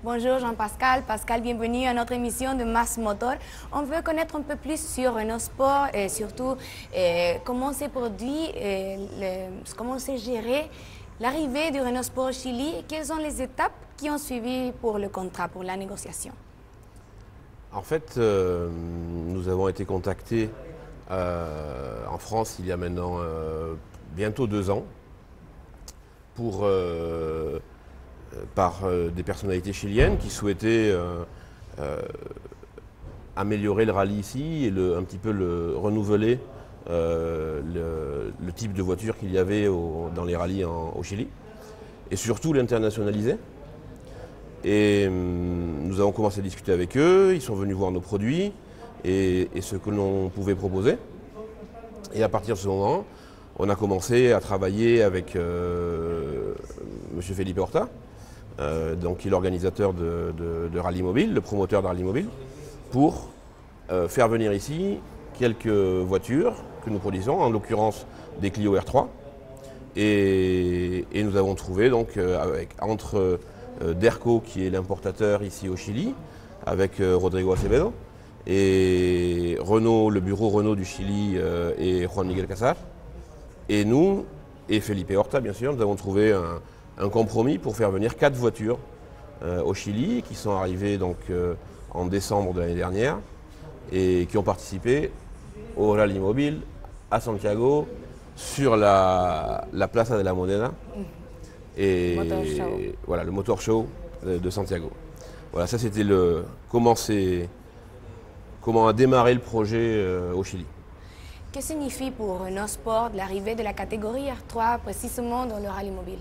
Bonjour Jean-Pascal. Pascal, bienvenue à notre émission de Mass Motor. On veut connaître un peu plus sur Renault Sport et surtout comment s'est produit, comment s'est géré l'arrivée du Renault Sport au Chili et quelles sont les étapes qui ont suivi pour le contrat, pour la négociation. En fait, nous avons été contactés en France il y a maintenant bientôt 2 ans par des personnalités chiliennes qui souhaitaient améliorer le rallye ici et un petit peu renouveler le type de voiture qu'il y avait dans les rallyes au Chili et surtout l'internationaliser. Et nous avons commencé à discuter avec eux, ils sont venus voir nos produits et ce que l'on pouvait proposer. Et à partir de ce moment, on a commencé à travailler avec M. Felipe Horta, donc qui est l'organisateur de Rallye Mobile, le promoteur de Rallye Mobile, pour faire venir ici quelques voitures que nous produisons, en l'occurrence des Clio R3. Et nous avons trouvé donc entre Derco, qui est l'importateur ici au Chili, avec Rodrigo Acevedo, et Renault, le bureau Renault du Chili et Juan Miguel Casar, et nous, et Felipe Horta bien sûr, nous avons trouvé un compromis pour faire venir 4 voitures au Chili, qui sont arrivées donc en décembre de l'année dernière, et qui ont participé au Rallye Mobile à Santiago, sur la Plaza de la Moneda. Et voilà, le Motor Show de Santiago. Voilà, ça c'était comment a démarré le projet au Chili. Que signifie pour Renault Sport l'arrivée de la catégorie R3 précisément dans le rallye mobile?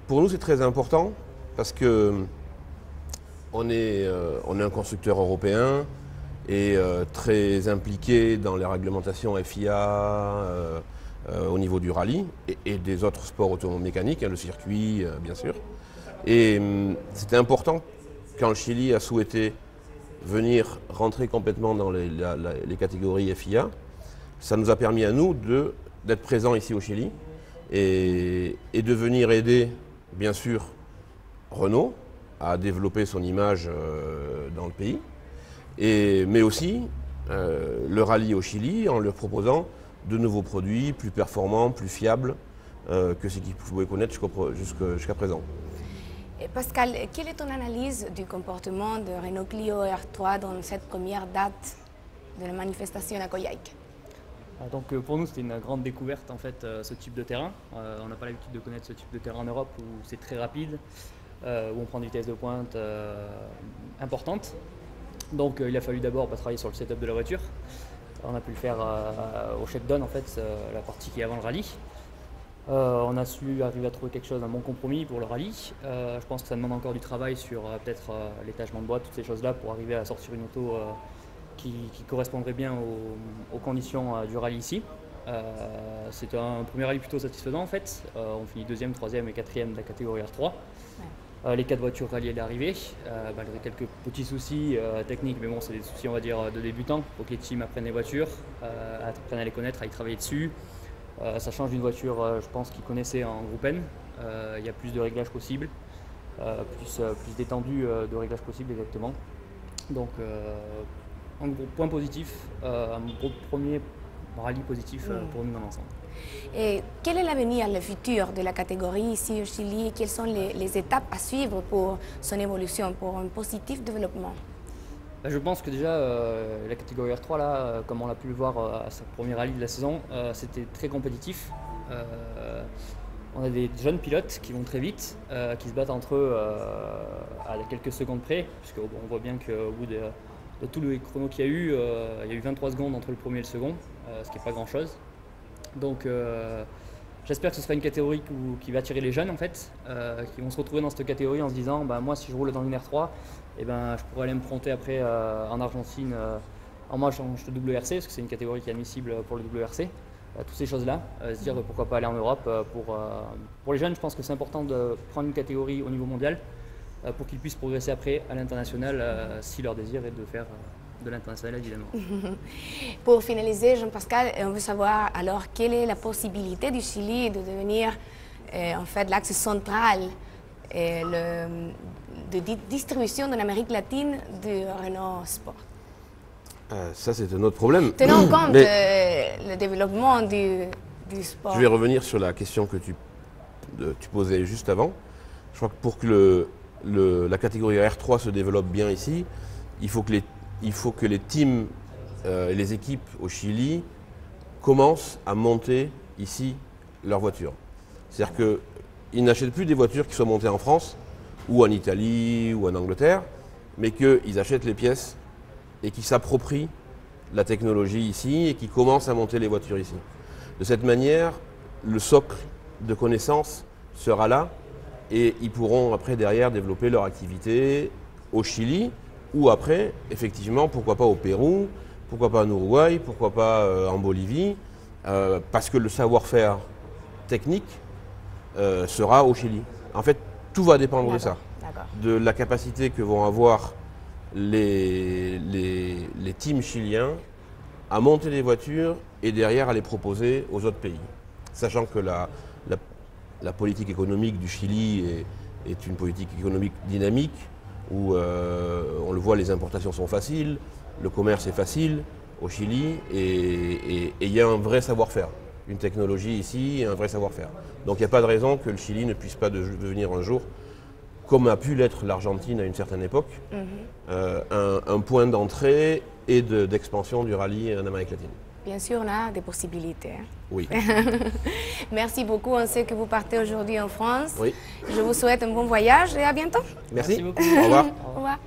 Pour nous c'est très important parce que on est un constructeur européen et très impliqué dans les réglementations FIA au niveau du rallye et des autres sports automomécaniques, le circuit bien sûr. Et c'était important quand le Chili a souhaité venir rentrer complètement dans les catégories FIA. Ça nous a permis à nous d'être présents ici au Chili et de venir aider bien sûr Renault à développer son image dans le pays, mais aussi le rallye au Chili en leur proposant de nouveaux produits plus performants, plus fiables que ce qu'ils pouvaient connaître jusqu'à présent. Et Pascal, quelle est ton analyse du comportement de Renault Clio R3 dans cette première date de la manifestation à Coyhaique? Donc pour nous c'était une grande découverte en fait ce type de terrain. On n'a pas l'habitude de connaître ce type de terrain en Europe où c'est très rapide, où on prend des vitesses de pointe importantes. Donc il a fallu d'abord travailler sur le setup de la voiture. On a pu le faire au shakedown en fait, la partie qui est avant le rallye. On a su arriver à trouver quelque chose, un bon compromis pour le rallye. Je pense que ça demande encore du travail sur peut-être l'étagement de boîte, toutes ces choses-là pour arriver à sortir une auto qui correspondrait bien aux conditions du rallye ici. C'est un premier rallye plutôt satisfaisant en fait. On finit 2e, 3e et 4e de la catégorie R3. Les 4 voitures rallye à l'arrivée, malgré quelques petits soucis techniques, mais bon c'est des soucis on va dire de débutants. Il faut que les teams apprennent les voitures, apprennent à les connaître, à y travailler dessus. Ça change d'une voiture je pense qu'ils connaissaient en groupe N. Il y a plus de réglages possibles, plus d'étendue de réglages possibles exactement. Donc un gros point positif, un gros premier rallye positif pour nous dans l'ensemble. Et quel est l'avenir, le futur de la catégorie ici au Chili? Quelles sont les étapes à suivre pour son évolution, pour un positif développement? Je pense que déjà la catégorie R3, là, comme on l'a pu le voir à sa première rallye de la saison, c'était très compétitif. On a des jeunes pilotes qui vont très vite, qui se battent entre eux à quelques secondes près, puisqu'on voit bien qu'au bout de tous les chronos qu'il y a eu 23 secondes entre le premier et le second, ce qui n'est pas grand chose. Donc j'espère que ce sera une catégorie qui va attirer les jeunes en fait, qui vont se retrouver dans cette catégorie en se disant moi si je roule dans une R3, je pourrais aller me fronter après en Argentine en manche de WRC, parce que c'est une catégorie qui est admissible pour le WRC. Toutes ces choses-là, se dire pourquoi pas aller en Europe. Pour les jeunes, je pense que c'est important de prendre une catégorie au niveau mondial pour qu'ils puissent progresser après à l'international si leur désir est de faire de l'international évidemment. Pour finaliser, Jean-Pascal, on veut savoir alors quelle est la possibilité du Chili de devenir en fait l'axe central de distribution en Amérique latine de Renault Sport. Ça, c'est un autre problème. Tenant compte le développement du sport. Je vais revenir sur la question que tu posais juste avant. Je crois que pour que la catégorie R3 se développe bien ici, il faut que les teams et les équipes au Chili commencent à monter ici leurs voitures. C'est-à-dire qu'ils n'achètent plus des voitures qui sont montées en France ou en Italie ou en Angleterre, mais qu'ils achètent les pièces et qu'ils s'approprient la technologie ici et qu'ils commencent à monter les voitures ici. De cette manière, le socle de connaissances sera là et ils pourront après derrière développer leur activité au Chili ou après, effectivement, pourquoi pas au Pérou, pourquoi pas en Uruguay, pourquoi pas en Bolivie, parce que le savoir-faire technique sera au Chili. En fait, tout va dépendre de ça, de la capacité que vont avoir les teams chiliens à monter des voitures et derrière à les proposer aux autres pays. Sachant que la politique économique du Chili est une politique économique dynamique où on le voit, les importations sont faciles, le commerce est facile au Chili et il y a un vrai savoir-faire, une technologie ici et un vrai savoir-faire. Donc il n'y a pas de raison que le Chili ne puisse pas devenir un jour, comme a pu l'être l'Argentine à une certaine époque, un point d'entrée et d'expansion du rallye en Amérique latine. Bien sûr, on a des possibilités. Oui. Merci beaucoup. On sait que vous partez aujourd'hui en France. Oui. Je vous souhaite un bon voyage et à bientôt. Merci. Merci beaucoup. Au revoir. Au revoir.